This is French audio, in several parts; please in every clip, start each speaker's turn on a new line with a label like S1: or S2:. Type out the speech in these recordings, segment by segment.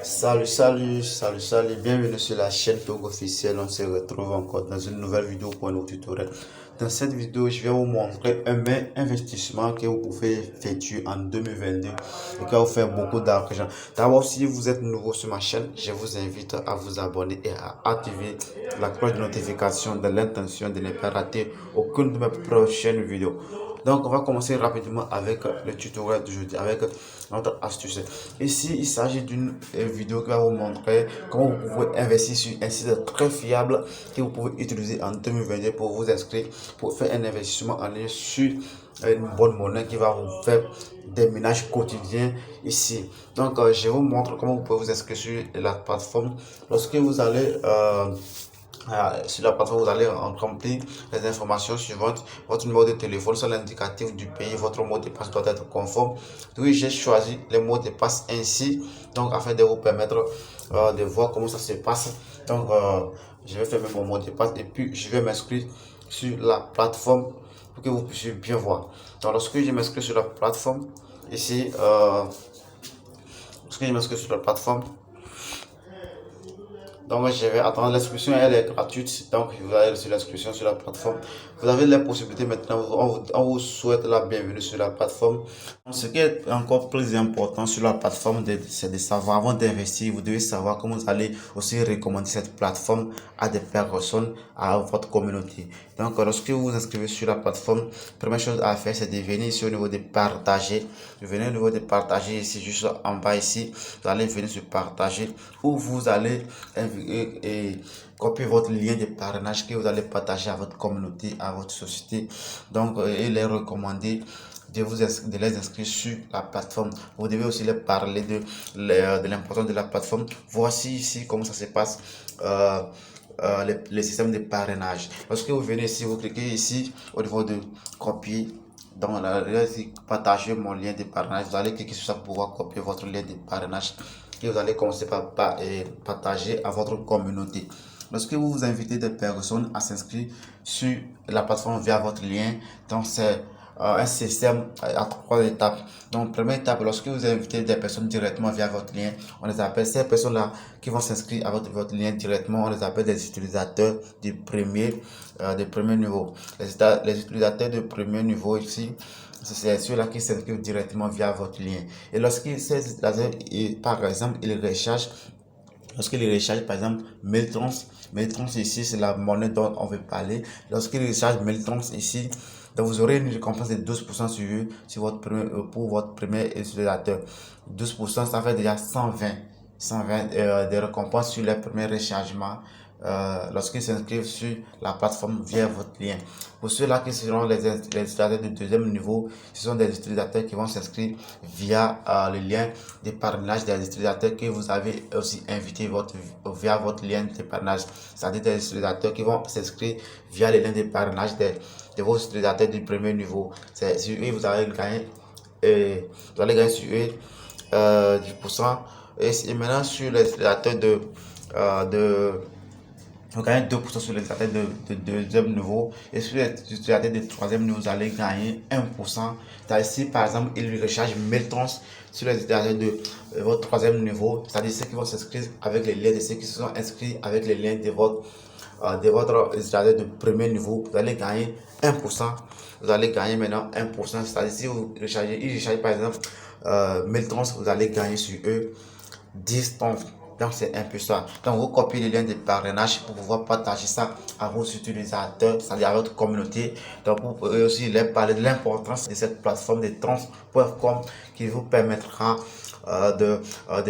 S1: Salut, bienvenue sur la chaîne Togo officielle. On se retrouve encore dans une nouvelle vidéo pour un nouveau tutoriel. Dans cette vidéo, je vais vous montrer un meilleur investissement que vous pouvez effectuer en 2022 et qui va vous faire beaucoup d'argent. D'abord, si vous êtes nouveau sur ma chaîne, je vous invite à vous abonner et à activer la cloche de notification dans l'intention de ne pas rater aucune de mes prochaines vidéos. Donc, on va commencer rapidement avec le tutoriel d'aujourd'hui, avec notre astuce. Ici, il s'agit d'une vidéo qui va vous montrer comment vous pouvez investir sur un site très fiable que vous pouvez utiliser en 2022 pour vous inscrire, pour faire un investissement en ligne sur une bonne monnaie qui va vous faire des ménages quotidiens ici. Donc, je vous montre comment vous pouvez vous inscrire sur la plateforme. Lorsque vous allez sur la plateforme, vous allez remplir les informations suivantes: votre numéro de téléphone, sur l'indicatif du pays, votre mot de passe doit être conforme. Oui, j'ai choisi les mots de passe ainsi, donc afin de vous permettre de voir comment ça se passe. Donc, je vais fermer mon mot de passe et puis je vais m'inscrire sur la plateforme pour que vous puissiez bien voir. Donc, lorsque je m'inscris sur la plateforme, ici, lorsque je m'inscris sur la plateforme, donc je vais attendre. L'inscription, elle est gratuite, donc vous allez sur l'inscription sur la plateforme. Vous avez la possibilité maintenant, on vous souhaite la bienvenue sur la plateforme. Ce qui est encore plus important sur la plateforme, c'est de savoir, avant d'investir, vous devez savoir comment vous allez aussi recommander cette plateforme à des personnes, à votre communauté. Donc lorsque vous vous inscrivez sur la plateforme, première chose à faire, c'est de venir ici au niveau de partager. Vous venez au niveau de partager ici, juste en bas ici, vous allez venir sur partager, où vous allez et copier votre lien de parrainage que vous allez partager à votre communauté, à votre société. Donc, il est recommandé de les inscrire sur la plateforme. Vous devez aussi leur parler de l'importance de la plateforme. Voici ici comment ça se passe. Les systèmes de parrainage. Lorsque vous venez ici, vous cliquez ici au niveau de copier. Donc, partager mon lien de parrainage. Vous allez cliquer sur ça pour pouvoir copier votre lien de parrainage que vous allez commencer par partager à votre communauté. Lorsque vous vous invitez des personnes à s'inscrire sur la plateforme via votre lien, donc c'est un système à 3 étapes. Donc, première étape, lorsque vous invitez des personnes directement via votre lien, on les appelle, ces personnes-là qui vont s'inscrire à votre lien directement, on les appelle des utilisateurs du premier niveau. Les utilisateurs de premier niveau ici, c'est ceux-là qui s'inscrivent directement via votre lien. Et lorsqu'ils, par exemple, ils rechargent, lorsqu'ils rechargent par exemple 1000 trons, 1000 trons ici, c'est la monnaie dont on veut parler. Lorsqu'ils rechargent 1000 trons ici, donc vous aurez une récompense de 12% sur votre premier, pour votre premier utilisateur. 12%, ça fait déjà 120 de récompenses sur les premiers rechargements lorsqu'ils s'inscrivent sur la plateforme via votre lien. Pour ceux-là qui seront les utilisateurs de deuxième niveau, ce sont des utilisateurs qui vont s'inscrire via le lien de parrainage des utilisateurs que vous avez aussi invité via votre lien de parrainage. C'est-à-dire des utilisateurs qui vont s'inscrire via le lien de parrainage de vos utilisateurs du premier niveau. C'est sur eux vous allez gagner, sur eux 10%. Et maintenant sur les utilisateurs de vous gagnez 2% sur les utilisateurs de deuxième niveau, et sur les utilisateurs de troisième niveau, vous allez gagner 1%. Si par exemple, ils rechargent 1000 trons sur les utilisateurs de votre troisième niveau, c'est-à-dire ceux qui vont s'inscrire avec les liens de ceux qui se sont inscrits avec les liens de votre utilisateur de premier niveau, vous allez gagner 1%. Vous allez gagner maintenant 1%. C'est-à-dire si vous rechargez, ils rechargent par exemple 1000 trons, vous allez gagner sur eux 10 trons. Donc c'est un peu ça. Donc vous copiez le lien de parrainage pour pouvoir partager ça à vos utilisateurs, c'est-à-dire à votre communauté. Donc vous pouvez aussi leur parler de l'importance de cette plateforme de trans.com qui vous permettra de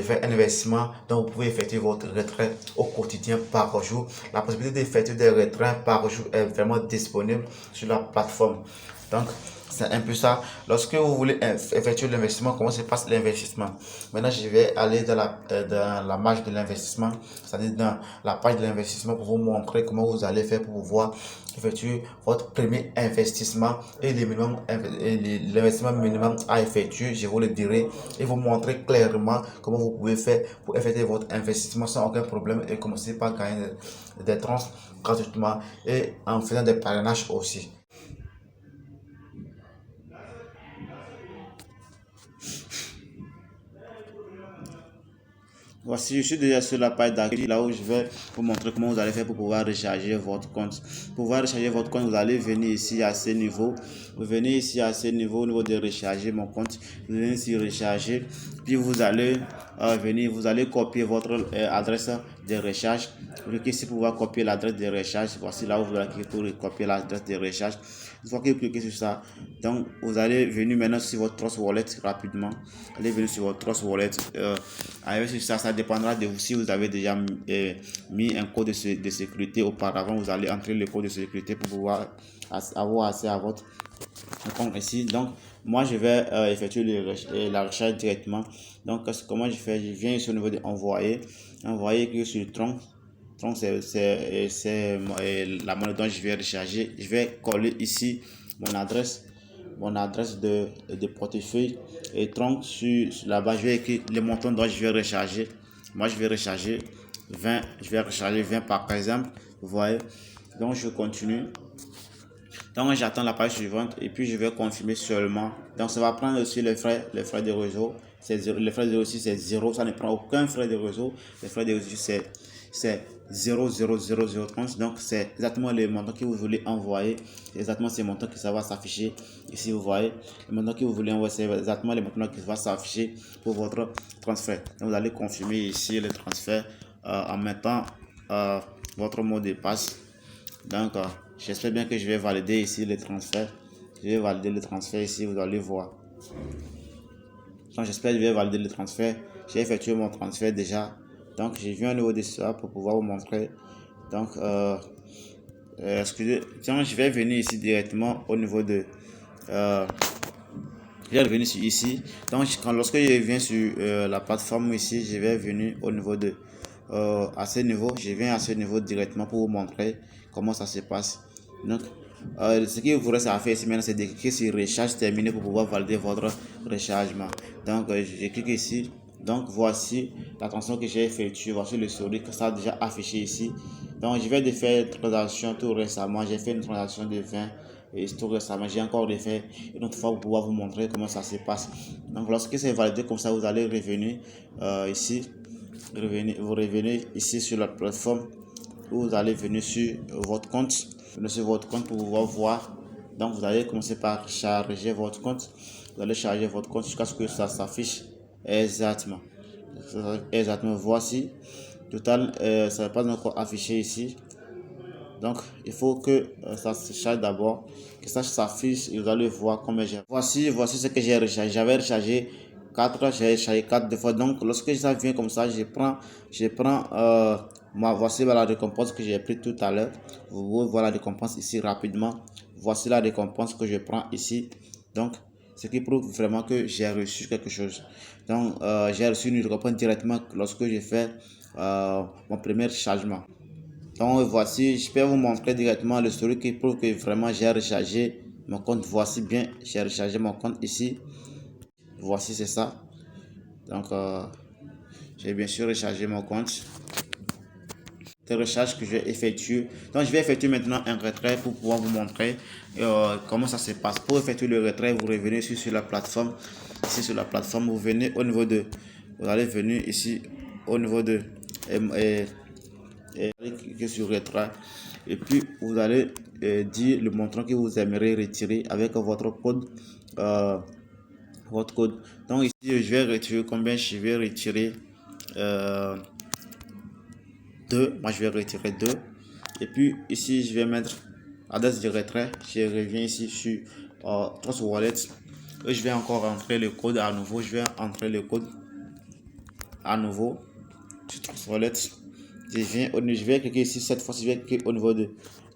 S1: faire un investissement dont vous pouvez effectuer votre retrait au quotidien par jour. La possibilité d'effectuer des retraits par jour est vraiment disponible sur la plateforme. Donc, c'est un peu ça. Lorsque vous voulez effectuer l'investissement, comment se passe l'investissement? Maintenant, je vais aller dans la page de l'investissement, c'est-à-dire dans la page de l'investissement pour vous montrer comment vous allez faire pour pouvoir effectuer votre premier investissement et l'investissement minimum à effectuer, je vous le dirai, et vous montrer clairement comment vous pouvez faire pour effectuer votre investissement sans aucun problème et commencer par gagner des trans gratuitement et en faisant des parrainages aussi. Voici, je suis déjà sur la page d'accueil, là où je vais vous montrer comment vous allez faire pour pouvoir recharger votre compte. Pour pouvoir recharger votre compte, vous allez venir ici à ce niveau. Vous venez ici à ce niveau, au niveau de recharger mon compte. Vous venez ici recharger, puis vous allez venir, vous allez copier votre adresse de recharge. Vous cliquez ici pour pouvoir copier l'adresse de recharge. Voici là où vous allez cliquer pour copier l'adresse de recharge. Une fois que vous cliquez sur ça, donc vous allez venir maintenant sur votre Trust Wallet rapidement. Allez venir sur votre Trust Wallet. Avec ça dépendra de vous. Si vous avez déjà mis un code de sécurité auparavant, vous allez entrer le code de sécurité pour pouvoir avoir accès à votre compte ici. Donc, moi, je vais effectuer la recherche directement. Donc, comment je fais? Je viens ici au niveau de envoyer. Envoyer que sur Tronc. Donc c'est la monnaie dont je vais recharger. Je vais coller ici mon adresse de portefeuille et Tronc sur là-bas. Je vais écrire le montant dont je vais recharger. Moi, je vais recharger 20. Je vais recharger 20 par exemple. Vous voyez. Donc, je continue. Donc, j'attends la page suivante et puis je vais confirmer seulement. Donc, ça va prendre aussi les frais de réseau. Les frais de réseau aussi, c'est 0. Ça ne prend aucun frais de réseau. Les frais de réseau, c'est 0,00030. Donc, c'est exactement le montant que vous voulez envoyer. C'est exactement ce montant qui ça va s'afficher. Ici, vous voyez, le montant que vous voulez envoyer, c'est exactement le montant qui va s'afficher pour votre transfert. Donc, vous allez confirmer ici le transfert en mettant votre mot de passe. Donc, j'espère bien que je vais valider ici le transfert. Je vais valider le transfert ici, vous allez voir. Donc, j'espère que je vais valider le transfert. J'ai effectué mon transfert déjà. Donc, je viens au niveau de ça pour pouvoir vous montrer. Donc, excusez, tiens, je vais venir ici directement au niveau de. Je vais revenir sur ici. Donc, lorsque je viens sur la plateforme ici, je vais venir au niveau de. À ce niveau, je viens à ce niveau directement pour vous montrer comment ça se passe. Donc, ce qu'il vous reste à faire ici maintenant, c'est de cliquer sur recharge terminé pour pouvoir valider votre rechargement. Donc, je clique ici. Donc, voici la transaction que j'ai effectuée. Voici le sourire que ça a déjà affiché ici. Donc, je vais de faire une transaction tout récemment. J'ai fait une transaction de 20 et tout récemment. J'ai encore fait une autre fois pour pouvoir vous montrer comment ça se passe. Donc, lorsque c'est validé comme ça, vous allez revenir ici. Vous revenez ici sur la plateforme. Vous allez venir sur votre compte. Sur votre compte pour pouvoir voir. Donc, vous allez commencer par charger votre compte. Vous allez charger votre compte jusqu'à ce que ça s'affiche exactement. Exactement. Voici. Total, ça n'est pas encore affiché ici. Donc, il faut que ça se charge d'abord, que ça s'affiche et vous allez voir combien j'ai. Voici ce que j'ai rechargé. J'avais rechargé 4, j'ai rechargé 4 fois. Donc, lorsque ça vient comme ça, je prends voici la récompense que j'ai pris tout à l'heure. Vous voyez la récompense ici rapidement. Voici la récompense que je prends ici. Donc, ce qui prouve vraiment que j'ai reçu quelque chose. Donc, j'ai reçu une récompense directement lorsque j'ai fait mon premier chargement. Donc voici, je peux vous montrer directement le story qui prouve que vraiment j'ai rechargé mon compte. Voici bien, j'ai rechargé mon compte ici. Voici, c'est ça. Donc j'ai bien sûr rechargé mon compte. De recharge que je vais effectuer. Donc je vais effectuer maintenant un retrait pour pouvoir vous montrer comment ça se passe. Pour effectuer le retrait, vous revenez sur la plateforme. Ici sur la plateforme, vous venez au niveau de, vous allez venir ici au niveau de et cliquez sur retrait et puis vous allez dire le montant que vous aimeriez retirer avec votre code donc ici je vais retirer combien. Je vais retirer 2. Moi je vais retirer 2 et puis ici je vais mettre adresse de retrait. Je reviens ici sur Trust Wallet et je vais encore entrer le code à nouveau. Je vais entrer le code à nouveau sur Trust Wallet. Je vais cliquer ici cette fois-ci. Je vais cliquer au niveau de.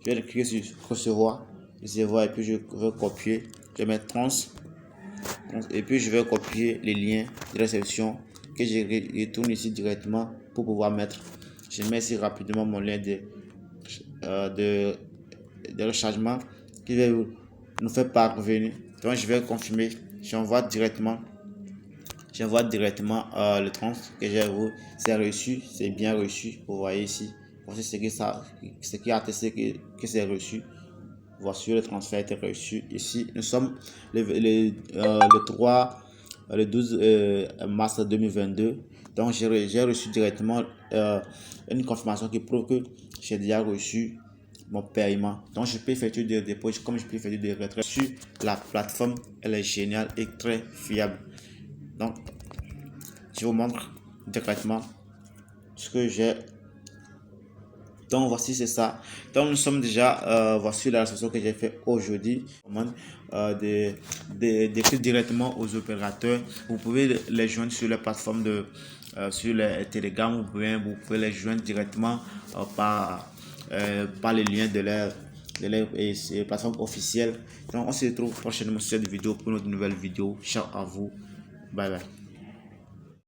S1: Je vais cliquer sur recevoir et puis je vais copier. Je vais mettre trans et puis je vais copier les liens de réception que je retourne ici directement pour pouvoir mettre. Je mets ici rapidement mon lien de rechargement qui va nous faire parvenir. Donc je vais confirmer. J'envoie directement le trans que j'ai vous. C'est reçu, c'est bien reçu. Vous voyez ici. Voici ce qui a attesté que c'est reçu. Voici le transfert a été reçu. Ici, nous sommes le 12 mars 2022. Donc j'ai reçu directement une confirmation qui prouve que j'ai déjà reçu mon paiement. Donc je peux effectuer des dépôts comme je peux effectuer des retraits sur la plateforme. Elle est géniale et très fiable. Donc je vous montre directement ce que j'ai. Donc voici, c'est ça. Donc nous sommes déjà, voici la session que j'ai fait aujourd'hui. Des clics directement aux opérateurs. Vous pouvez les joindre sur la plateforme de sur les Telegram. Vous pouvez les joindre directement par les liens de leur plateforme officielle. Donc on se retrouve prochainement sur cette vidéo pour une nouvelle vidéo. Ciao à vous. Bye bye.